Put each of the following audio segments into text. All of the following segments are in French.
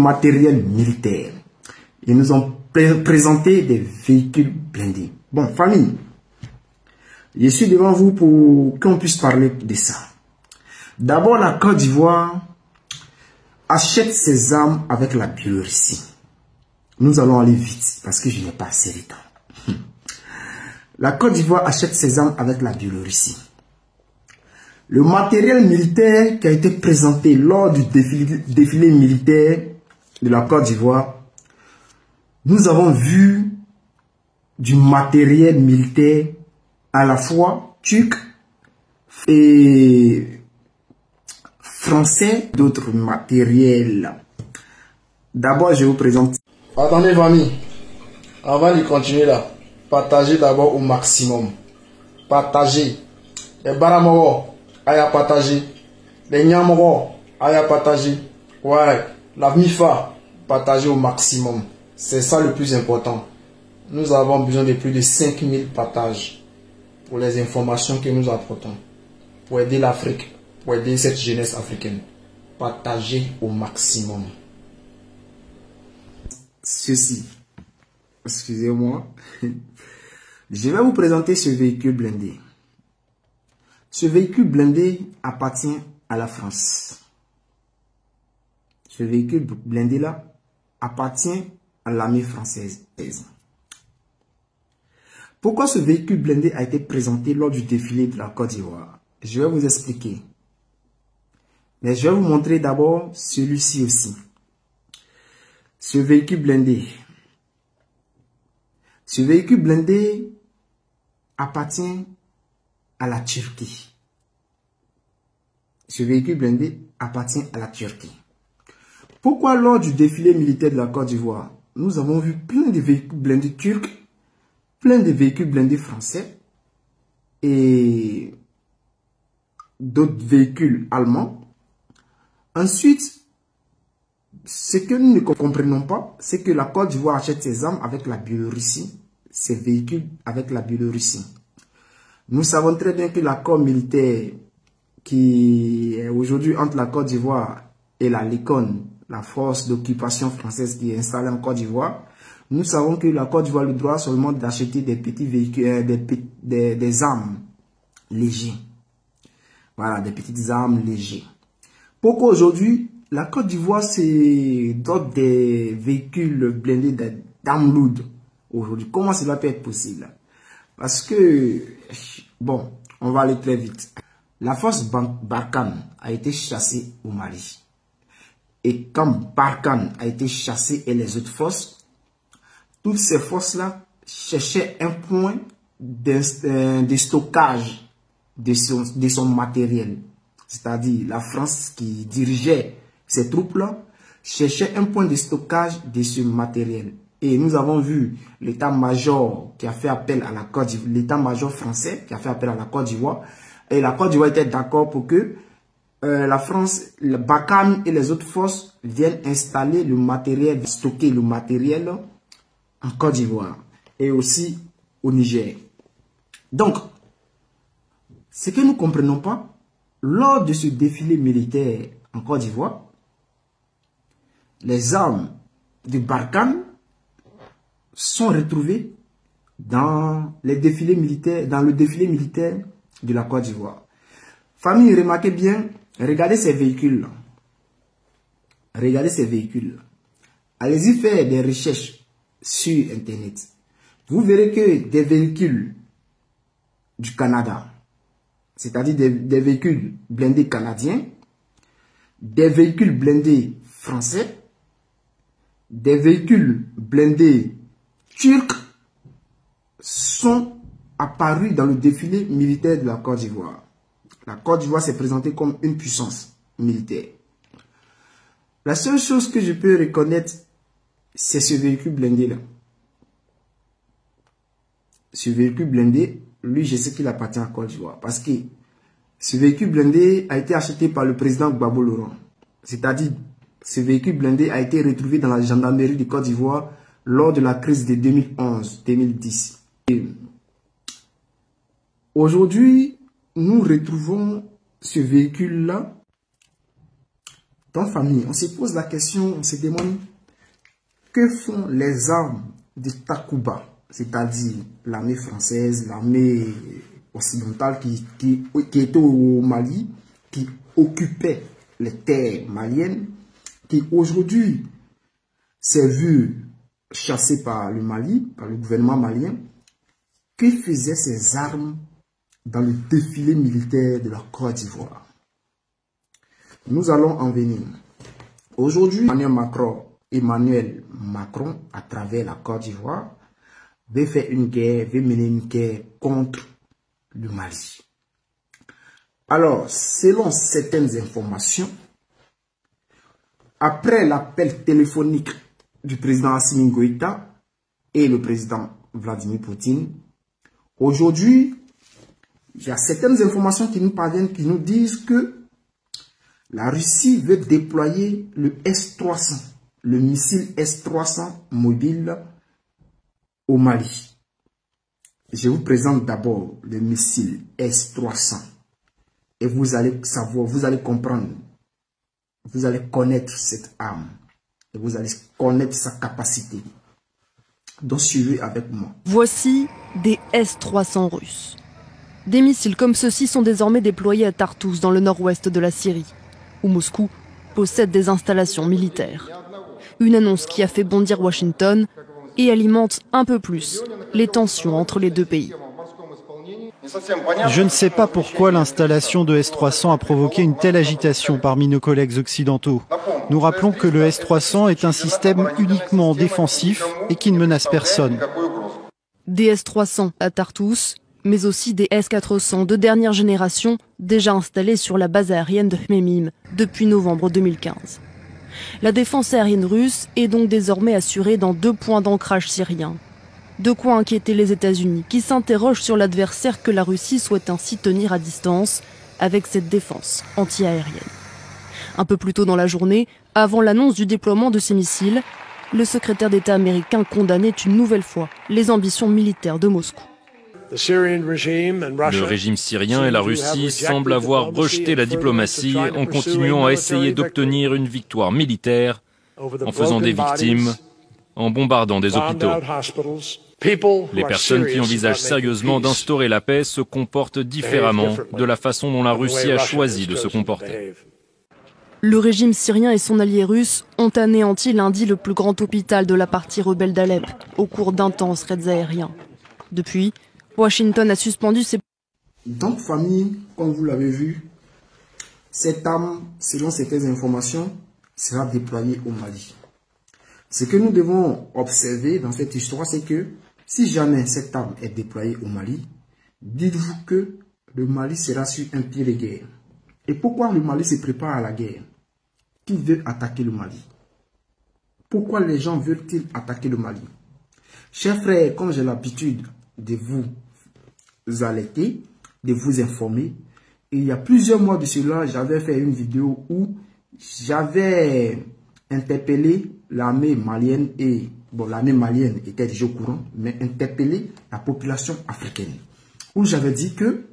matériel militaire. Ils nous ont présenté des véhicules blindés. Bon, famille, je suis devant vous pour qu'on puisse parler de ça. D'abord, la Côte d'Ivoire achète ses armes avec la Biélorussie. Nous allons aller vite parce que je n'ai pas assez de temps. La Côte d'Ivoire achète ses armes avec la Biélorussie. Le matériel militaire qui a été présenté lors du défilé militaire de la Côte d'Ivoire, nous avons vu du matériel militaire à la fois turc et français, d'autres matériels. D'abord, je vous présente. Attendez, famille, avant de continuer là, partagez d'abord au maximum. Partagez. Les baramoro, aïe à partager. Les nyamoro, aïe à partager. Ouais, la mifa, partagez au maximum. C'est ça le plus important. Nous avons besoin de plus de 5000 partages pour les informations que nous apportons. Pour aider l'Afrique, pour aider cette jeunesse africaine. Partagez au maximum. Ceci, excusez-moi, je vais vous présenter ce véhicule blindé. Ce véhicule blindé appartient à la France. Ce véhicule blindé là appartient à l'armée française. Pourquoi ce véhicule blindé a été présenté lors du défilé de la Côte d'Ivoire? Je vais vous expliquer. Mais je vais vous montrer d'abord celui-ci aussi. Ce véhicule blindé. Ce véhicule blindé appartient à la Turquie. Ce véhicule blindé appartient à la Turquie. Pourquoi lors du défilé militaire de la Côte d'Ivoire, nous avons vu plein de véhicules blindés turcs, plein de véhicules blindés français et d'autres véhicules allemands. Ensuite, ce que nous ne comprenons pas, c'est que la Côte d'Ivoire achète ses armes avec la Biélorussie, ses véhicules avec la Biélorussie. Nous savons très bien que l'accord militaire qui est aujourd'hui entre la Côte d'Ivoire et la LECON, la force d'occupation française qui est installée en Côte d'Ivoire, nous savons que la Côte d'Ivoire a le droit seulement d'acheter des petits véhicules, des armes légers. Voilà, des petites armes légères. Pourquoi aujourd'hui, la Côte d'Ivoire c'est d'autres des véhicules blindés d'armes lourdes aujourd'hui? Comment cela peut être possible? Parce que, bon, on va aller très vite. La force Barkhane a été chassée au Mali. Et quand Barkhane a été chassée et les autres forces, toutes ces forces-là cherchaient un point de stockage de son matériel. C'est-à-dire la France qui dirigeait ces troupes-là cherchait un point de stockage de ce matériel. Et nous avons vu l'état-major qui a fait appel à la Côte d'Ivoire, l'état-major français qui a fait appel à la Côte d'Ivoire. Et la Côte d'Ivoire était d'accord pour que la France, le Barkhane et les autres forces viennent installer le matériel, stocker le matériel en Côte d'Ivoire et aussi au Niger. Donc, ce que nous ne comprenons pas, lors de ce défilé militaire en Côte d'Ivoire, les armes de Barkhane sont retrouvées dans les défilés militaires, dans le défilé militaire de la Côte d'Ivoire. Famille, remarquez bien, regardez ces véhicules. Regardez ces véhicules. Allez-y faire des recherches sur Internet. Vous verrez que des véhicules du Canada, c'est-à-dire des véhicules blindés canadiens, des véhicules blindés français, des véhicules blindés turcs sont apparus dans le défilé militaire de la Côte d'Ivoire. La Côte d'Ivoire s'est présentée comme une puissance militaire. La seule chose que je peux reconnaître, c'est ce véhicule blindé-là. Ce véhicule blindé, lui, je sais qu'il appartient à Côte d'Ivoire. Parce que ce véhicule blindé a été acheté par le président Gbagbo Laurent. C'est-à-dire, ce véhicule blindé a été retrouvé dans la gendarmerie de Côte d'Ivoire lors de la crise de 2011-2010. Aujourd'hui, nous retrouvons ce véhicule-là Donc, famille, on se pose la question, on se demande que font les armes de Takuba, c'est-à-dire l'armée française, l'armée occidentale qui était au Mali, qui occupait les terres maliennes, qui aujourd'hui s'est vu chassé par le Mali, par le gouvernement malien. Que faisaient ces armes dans le défilé militaire de la Côte d'Ivoire? Nous allons en venir. Aujourd'hui, Emmanuel Macron, à travers la Côte d'Ivoire, veut mener une guerre contre le Mali. Alors, selon certaines informations, après l'appel téléphonique du président Assimi Goïta et le président Vladimir Poutine, aujourd'hui, il y a certaines informations qui nous parviennent, qui nous disent que la Russie veut déployer le S-300, le missile S-300 mobile au Mali. Je vous présente d'abord le missile S-300 et vous allez savoir, vous allez comprendre, vous allez connaître cette arme et vous allez connaître sa capacité. Donc suivez avec moi. Voici des S-300 russes. Des missiles comme ceux-ci sont désormais déployés à Tartous, dans le nord-ouest de la Syrie, où Moscou possède des installations militaires. Une annonce qui a fait bondir Washington et alimente un peu plus les tensions entre les deux pays. Je ne sais pas pourquoi l'installation de S-300 a provoqué une telle agitation parmi nos collègues occidentaux. Nous rappelons que le S-300 est un système uniquement défensif et qui ne menace personne. Des S-300 à Tartous, mais aussi des S-400 de dernière génération déjà installés sur la base aérienne de Hmeimim depuis novembre 2015. La défense aérienne russe est donc désormais assurée dans 2 points d'ancrage syriens. De quoi inquiéter les États-Unis, qui s'interrogent sur l'adversaire que la Russie souhaite ainsi tenir à distance avec cette défense anti-aérienne. Un peu plus tôt dans la journée, avant l'annonce du déploiement de ces missiles, le secrétaire d'État américain condamnait une nouvelle fois les ambitions militaires de Moscou. Le régime syrien et la Russie semblent avoir rejeté la diplomatie en continuant à essayer d'obtenir une victoire militaire, en faisant des victimes, en bombardant des hôpitaux. Les personnes qui envisagent sérieusement d'instaurer la paix se comportent différemment de la façon dont la Russie a choisi de se comporter. Le régime syrien et son allié russe ont anéanti lundi le plus grand hôpital de la partie rebelle d'Alep au cours d'intenses raids aériens. Depuis, Washington a suspendu ses... Donc, famille, comme vous l'avez vu, cette arme, selon certaines informations, sera déployée au Mali. Ce que nous devons observer dans cette histoire, c'est que si jamais cette arme est déployée au Mali, dites-vous que le Mali sera sur un pied de guerre. Et pourquoi le Mali se prépare à la guerre? Qui veut attaquer le Mali? Pourquoi les gens veulent-ils attaquer le Mali? Chers frères, comme j'ai l'habitude de vous alerter, de vous informer, il y a plusieurs mois de cela, j'avais fait une vidéo où j'avais interpellé l'armée malienne et, bon, l'armée malienne était déjà au courant, mais interpellé la population africaine, où j'avais dit que,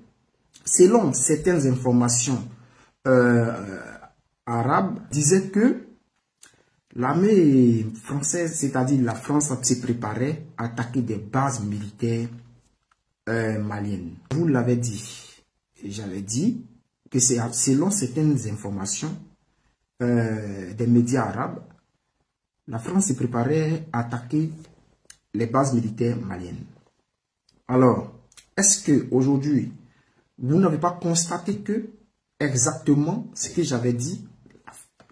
selon certaines informations arabes, disaient que l'armée française, c'est-à-dire la France, se préparait à attaquer des bases militaires maliennes. Vous l'avez dit. J'avais dit que c'est selon certaines informations des médias arabes, la France se préparait à attaquer les bases militaires maliennes. Alors, est-ce que aujourd'hui, vous n'avez pas constaté que exactement ce que j'avais dit,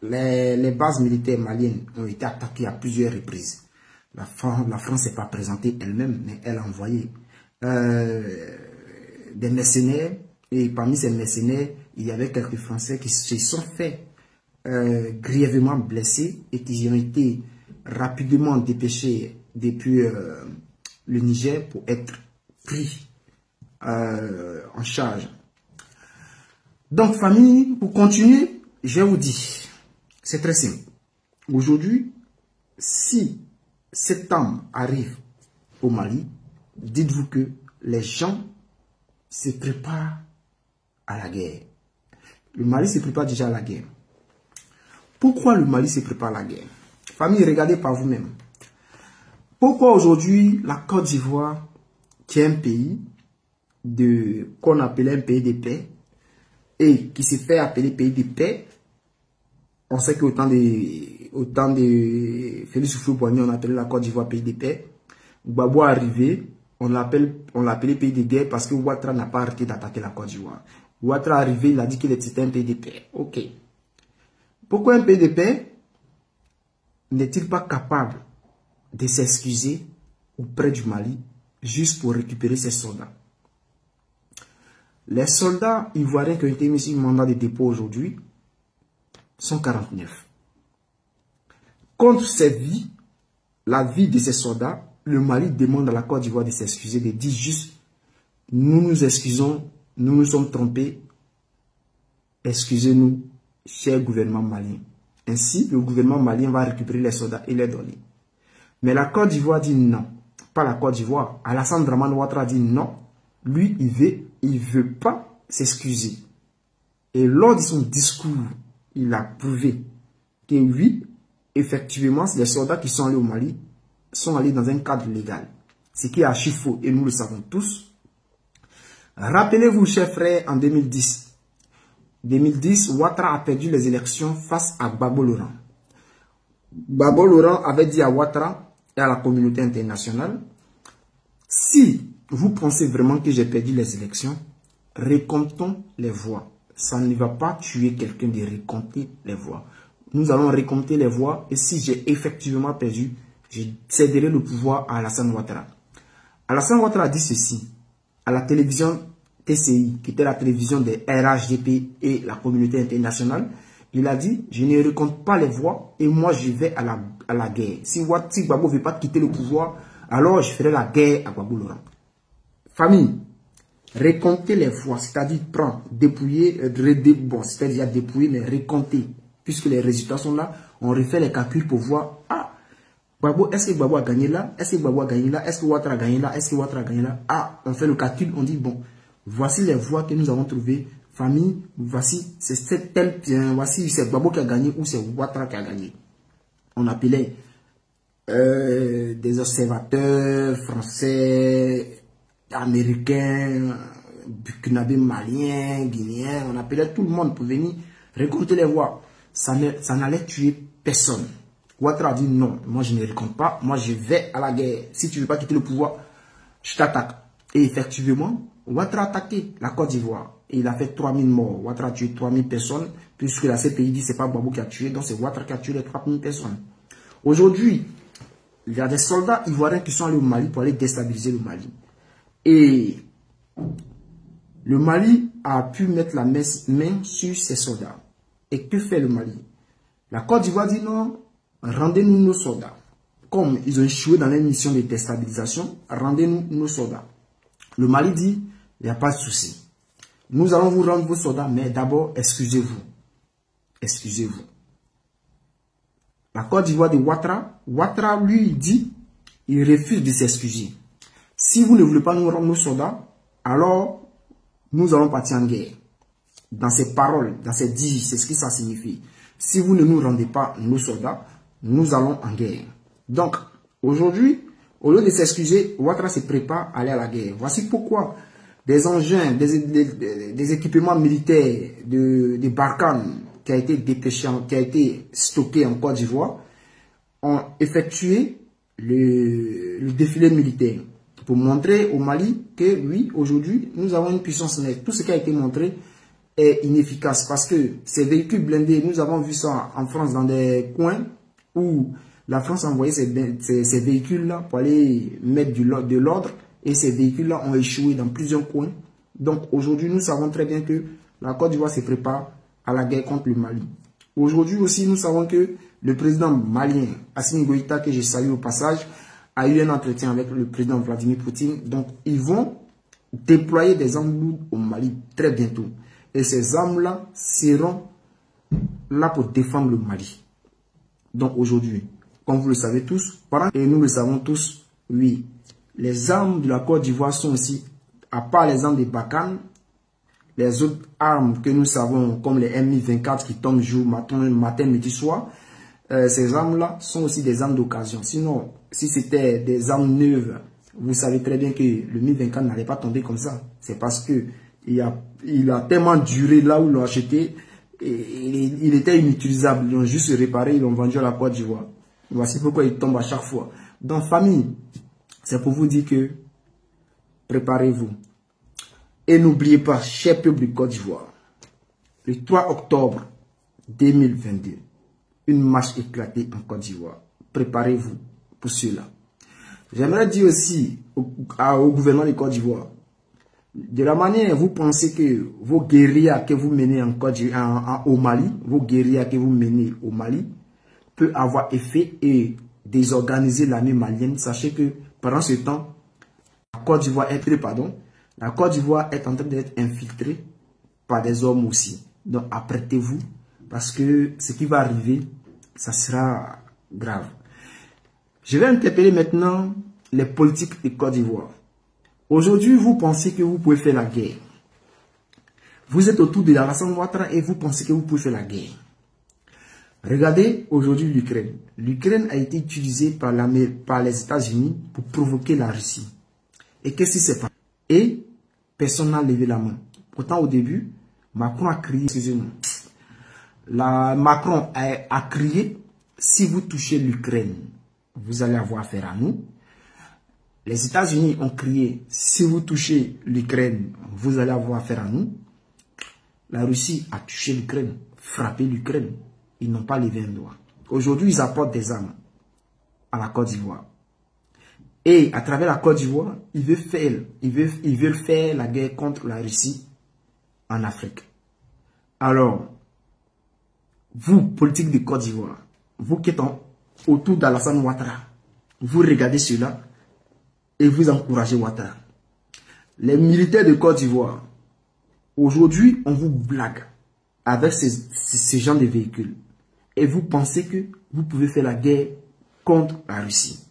les bases militaires maliennes ont été attaquées à plusieurs reprises. La France n'est pas présentée elle-même, mais elle a envoyé des mercenaires, et parmi ces mercenaires, il y avait quelques Français qui se sont fait grièvement blessés et qui ont été rapidement dépêchés depuis le Niger pour être pris en charge. Donc, famille, pour continuer, je vais vous dire, c'est très simple. Aujourd'hui, si cette arme arrive au Mali, dites-vous que les gens se préparent à la guerre. Le Mali se prépare déjà à la guerre. Pourquoi le Mali se prépare à la guerre? Famille, regardez par vous-même. Pourquoi aujourd'hui la Côte d'Ivoire, qui est un pays qu'on appelait un pays de paix, et qui se fait appeler pays de paix, on sait qu'autant de Félix Houphouët-Boigny, on appelait la Côte d'Ivoire pays de paix. Gbagbo est arrivé, on l'appelait pays de guerre parce que Ouattara n'a pas arrêté d'attaquer la Côte d'Ivoire. Ouattara est arrivé, il a dit qu'il était un pays de paix. Ok. Pourquoi un pays de paix n'est-il pas capable de s'excuser auprès du Mali juste pour récupérer ses soldats? Les soldats ivoiriens qui ont été mis sur mandat de dépôt aujourd'hui sont 49. Contre ces vies, la vie de ces soldats, le Mali demande à la Côte d'Ivoire de s'excuser, de dire juste, nous nous excusons, nous nous sommes trompés, excusez-nous, cher gouvernement malien. Ainsi, le gouvernement malien va récupérer les soldats et les donner. Mais la Côte d'Ivoire dit non. Pas la Côte d'Ivoire. Alassane Dramane Ouattara dit non. Lui, il veut pas s'excuser. Et lors de son discours, il a prouvé que oui, effectivement, les soldats qui sont allés au Mali sont allés dans un cadre légal. Ce qui est archi faux et nous le savons tous. Rappelez-vous, chers frères, en 2010, Ouattara a perdu les élections face à Gbagbo Laurent. Gbagbo Laurent avait dit à Ouattara et à la communauté internationale, si vous pensez vraiment que j'ai perdu les élections, récomptons les voix. Ça ne va pas tuer quelqu'un de récompter les voix. Nous allons récompter les voix et si j'ai effectivement perdu, je céderai le pouvoir à Alassane Ouattara. Alassane Ouattara a dit ceci à la télévision TCI, qui était la télévision des RHDP et la communauté internationale. Il a dit, je ne récompte pas les voix et moi je vais à la guerre. Si Gbagbo ne veut pas quitter le pouvoir, alors je ferai la guerre à Gbagbo Laurent. Famille, récompter les voix, c'est-à-dire prendre, dépouiller, c'est-à-dire dépouiller, mais récompter. Puisque les résultats sont là, on refait les calculs pour voir, ah, Gbagbo, est-ce que Gbagbo a gagné là? Est-ce que Gbagbo a gagné là? Est-ce que Ouattara a gagné là? Est-ce que Ouattara a gagné là? Ah, on fait le calcul, on dit, bon, voici les voix que nous avons trouvées. Famille, voici, c'est tel bien, voici, c'est Gbagbo qui a gagné ou c'est Ouattara qui a gagné. On appelait des observateurs français, américains, burkinabés, maliens, guinéens, on appelait tout le monde pour venir récolter les voix. Ça n'allait tuer personne. Ouattara a dit non, moi je ne récolte pas, moi je vais à la guerre. Si tu ne veux pas quitter le pouvoir, je t'attaque. Et effectivement, Ouattara a attaqué la Côte d'Ivoire. Et il a fait 3000 morts. Ouattara a tué 3000 personnes, puisque la CPI dit que ce n'est pas Gbagbo qui a tué, donc c'est Ouattara qui a tué les 3000 personnes. Aujourd'hui, il y a des soldats ivoiriens qui sont allés au Mali pour aller déstabiliser le Mali. Et le Mali a pu mettre la main sur ses soldats. Et que fait le Mali? La Côte d'Ivoire dit non, rendez-nous nos soldats. Comme ils ont échoué dans les missions de déstabilisation, rendez-nous nos soldats. Le Mali dit, il n'y a pas de souci. Nous allons vous rendre vos soldats, mais d'abord, excusez-vous. Excusez-vous. La Côte d'Ivoire de Ouattara, Ouattara lui dit, il refuse de s'excuser. Si vous ne voulez pas nous rendre nos soldats, alors nous allons partir en guerre. Dans ces paroles, dans ces dits, c'est ce que ça signifie. Si vous ne nous rendez pas nos soldats, nous allons en guerre. Donc, aujourd'hui, au lieu de s'excuser, Ouattara se prépare à aller à la guerre. Voici pourquoi des engins, des équipements militaires, des Barkhane qui a été dépêché, qui a été stocké en Côte d'Ivoire, ont effectué le défilé militaire pour montrer au Mali que oui, aujourd'hui, nous avons une puissance nette. Tout ce qui a été montré est inefficace parce que ces véhicules blindés, nous avons vu ça en France dans des coins où la France a envoyé ces véhicules-là pour aller mettre de l'ordre et ces véhicules-là ont échoué dans plusieurs coins. Donc aujourd'hui, nous savons très bien que la Côte d'Ivoire se prépare à la guerre contre le Mali. Aujourd'hui aussi, nous savons que le président malien, Assimi Goïta, que je salue au passage, a eu un entretien avec le président Vladimir Poutine. Donc, ils vont déployer des armes lourdes au Mali très bientôt. Et ces armes-là seront là pour défendre le Mali. Donc, aujourd'hui, comme vous le savez tous, et nous le savons tous, oui, les armes de la Côte d'Ivoire sont aussi, à part les armes des Barkhane, les autres armes que nous savons, comme les Mi-24 qui tombent jour, matin, midi, soir, ces armes-là sont aussi des armes d'occasion. Sinon, si c'était des armes neuves, vous savez très bien que le Mi-24 n'allait pas tomber comme ça. C'est parce que il a tellement duré là où ils l'ont acheté, et il était inutilisable. Ils l'ont juste réparé, ils l'ont vendu à la Côte d'Ivoire. Voici pourquoi il tombe à chaque fois. Donc, famille, c'est pour vous dire que préparez-vous. Et n'oubliez pas, cher peuple du Côte d'Ivoire, le 3 octobre 2022, une marche éclatée en Côte d'Ivoire. Préparez-vous pour cela. J'aimerais dire aussi au gouvernement de Côte d'Ivoire, de la manière vous pensez que vos guérillas que vous menez au Mali, vos guérillas que vous menez au Mali, peut avoir effet et désorganiser l'armée malienne. Sachez que pendant ce temps, la Côte d'Ivoire est en train d'être infiltrée par des hommes aussi. Donc apprêtez-vous parce que ce qui va arriver, ça sera grave. Je vais interpeller maintenant les politiques de Côte d'Ivoire. Aujourd'hui, vous pensez que vous pouvez faire la guerre. Vous êtes autour de Alassane Ouattara et vous pensez que vous pouvez faire la guerre. Regardez aujourd'hui l'Ukraine. L'Ukraine a été utilisée par les États-Unis pour provoquer la Russie. Et qu'est-ce qui s'est passé? Et personne n'a levé la main. Pourtant, au début, Macron a crié, excusez-moi, Macron a crié, si vous touchez l'Ukraine, vous allez avoir affaire à nous. Les États-Unis ont crié, si vous touchez l'Ukraine, vous allez avoir affaire à nous. La Russie a touché l'Ukraine, frappé l'Ukraine. Ils n'ont pas levé un doigt. Aujourd'hui, ils apportent des armes à la Côte d'Ivoire. Et à travers la Côte d'Ivoire, ils veulent faire la guerre contre la Russie en Afrique. Alors, vous, politique de Côte d'Ivoire, vous qui êtes autour d'Alassane Ouattara, vous regardez cela et vous encouragez Ouattara. Les militaires de Côte d'Ivoire, aujourd'hui, on vous blague avec ces gens de véhicules. Et vous pensez que vous pouvez faire la guerre contre la Russie.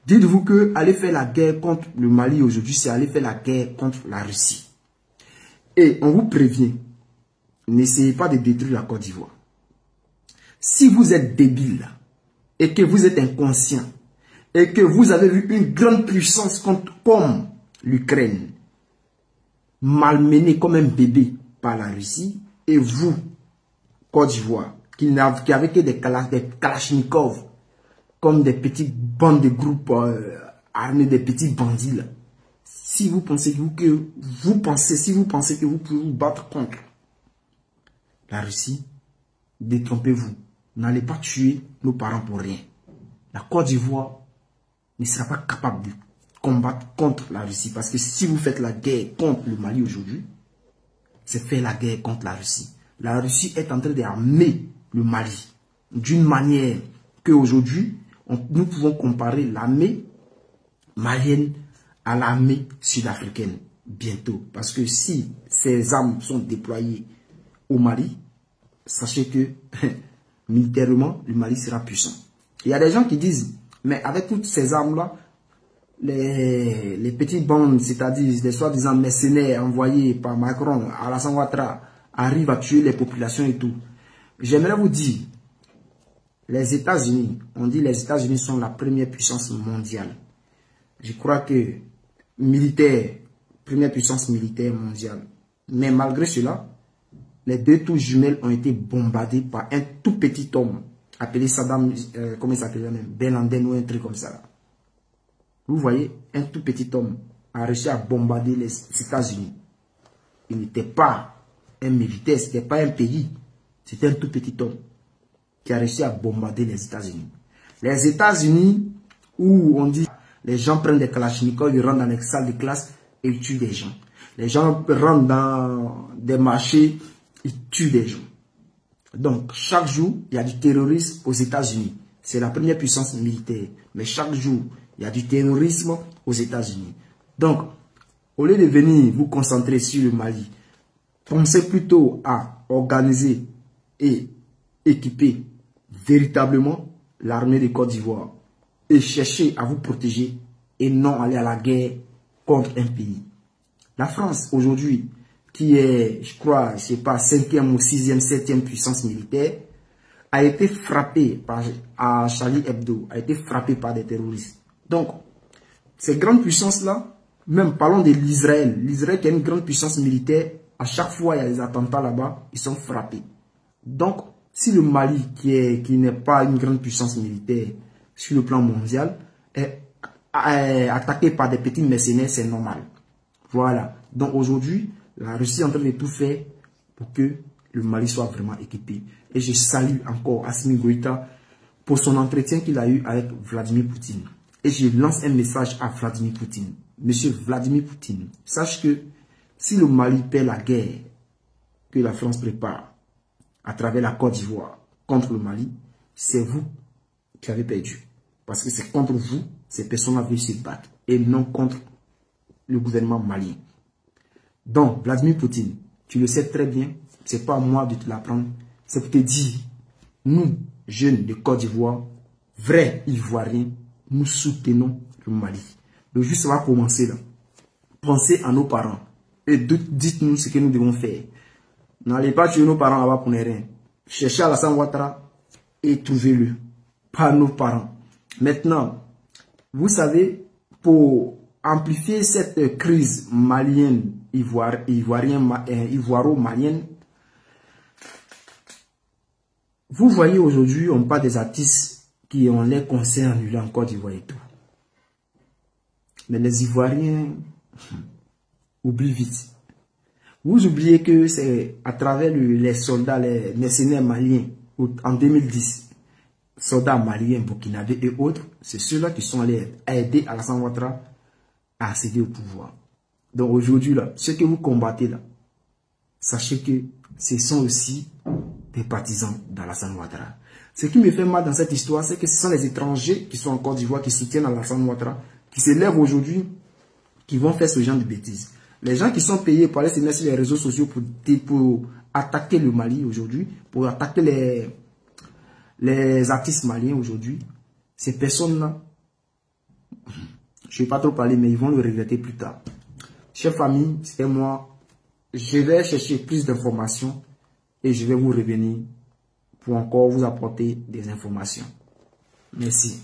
Dites-vous que aller faire la guerre contre le Mali aujourd'hui, c'est aller faire la guerre contre la Russie. Et on vous prévient, n'essayez pas de détruire la Côte d'Ivoire. Si vous êtes débile et que vous êtes inconscient et que vous avez vu une grande puissance comme l'Ukraine malmenée comme un bébé par la Russie, et vous, Côte d'Ivoire, qui n'avez que des kalachnikovs, comme des petites bandes de groupes armés, des petits bandits là. Si vous pensez que vous pouvez vous battre contre la Russie, détrompez-vous. N'allez pas tuer nos parents pour rien. La Côte d'Ivoire ne sera pas capable de combattre contre la Russie. Parce que si vous faites la guerre contre le Mali aujourd'hui, c'est faire la guerre contre la Russie. La Russie est en train d'armer le Mali d'une manière qu'aujourd'hui, nous pouvons comparer l'armée malienne à l'armée sud-africaine bientôt. Parce que si ces armes sont déployées au Mali, sachez que militairement, le Mali sera puissant. Il y a des gens qui disent, mais avec toutes ces armes-là, les petites bandes, c'est-à-dire les soi-disant mercenaires envoyés par Macron, Alassane Ouattara, arrivent à tuer les populations et tout. J'aimerais vous dire, les États-Unis, on dit les États-Unis sont la première puissance mondiale. Je crois que militaire, première puissance militaire mondiale. Mais malgré cela, les deux tours jumelles ont été bombardées par un tout petit homme appelé Saddam, comment il s'appelle même, Ben Laden ou un truc comme ça. Vous voyez, un tout petit homme a réussi à bombarder les États-Unis. Il n'était pas un militaire, ce n'était pas un pays. C'était un tout petit homme qui a réussi à bombarder les États-Unis. Les États-Unis, où on dit les gens prennent des kalachnikovs, ils rentrent dans les salles de classe et ils tuent des gens. Les gens rentrent dans des marchés, ils tuent des gens. Donc, chaque jour, il y a du terrorisme aux États-Unis. C'est la première puissance militaire. Mais chaque jour, il y a du terrorisme aux États-Unis. Donc, au lieu de venir vous concentrer sur le Mali, pensez plutôt à organiser et équiper véritablement l'armée de Côte d'Ivoire et chercher à vous protéger et non aller à la guerre contre un pays. La France, aujourd'hui, qui est, je crois, je sais pas, 5e ou 6e, 7e puissance militaire, a été frappé à Charlie Hebdo, a été frappé par des terroristes. Donc, ces grandes puissances-là, même parlons de l'Israël. L'Israël qui est une grande puissance militaire, à chaque fois il y a des attentats là-bas, ils sont frappés. Donc, si le Mali, qui n'est pas une grande puissance militaire sur le plan mondial, est attaqué par des petits mercenaires, c'est normal. Voilà. Donc aujourd'hui, la Russie est en train de tout faire pour que le Mali soit vraiment équipé. Et je salue encore Assimi Goïta pour son entretien qu'il a eu avec Vladimir Poutine. Et je lance un message à Vladimir Poutine. Monsieur Vladimir Poutine, sache que si le Mali perd la guerre que la France prépare à travers la Côte d'Ivoire contre le Mali, c'est vous qui avez perdu. Parce que c'est contre vous, ces personnes-là veulent se battre et non contre le gouvernement malien. Donc, Vladimir Poutine, tu le sais très bien, c'est pas à moi de te l'apprendre, c'est pour te dire, nous, jeunes de Côte d'Ivoire, vrais Ivoiriens, nous soutenons le Mali. Le jour ça va commencer là. Pensez à nos parents et dites-nous ce que nous devons faire. N'allez pas tuer nos parents là-bas pour ne rien. Cherchez Alassane Ouattara et trouvez-le. Pas nos parents. Maintenant, vous savez, pour amplifier cette crise malienne, ivoiro-malienne, vous voyez aujourd'hui, on parle des artistes qui ont les concerts annulés en Côte d'Ivoire et tout. Mais les Ivoiriens oublient vite. Vous oubliez que c'est à travers les soldats, les mercenaires maliens, en 2010, soldats maliens, burkinabés et autres, c'est ceux-là qui sont allés aider Alassane Ouattara à accéder au pouvoir. Donc aujourd'hui, là, ceux que vous combattez là, sachez que ce sont aussi des partisans d'Alassane Ouattara. Ce qui me fait mal dans cette histoire, c'est que ce sont les étrangers qui sont en Côte d'Ivoire, qui soutiennent Alassane Ouattara, qui se lèvent aujourd'hui, qui vont faire ce genre de bêtises. Les gens qui sont payés pour aller se mettre sur les réseaux sociaux pour attaquer le Mali aujourd'hui, pour attaquer les artistes maliens aujourd'hui, ces personnes-là, je ne vais pas trop parler, mais ils vont le regretter plus tard. Chers famille, c'était moi. Je vais chercher plus d'informations et je vais vous revenir pour encore vous apporter des informations. Merci.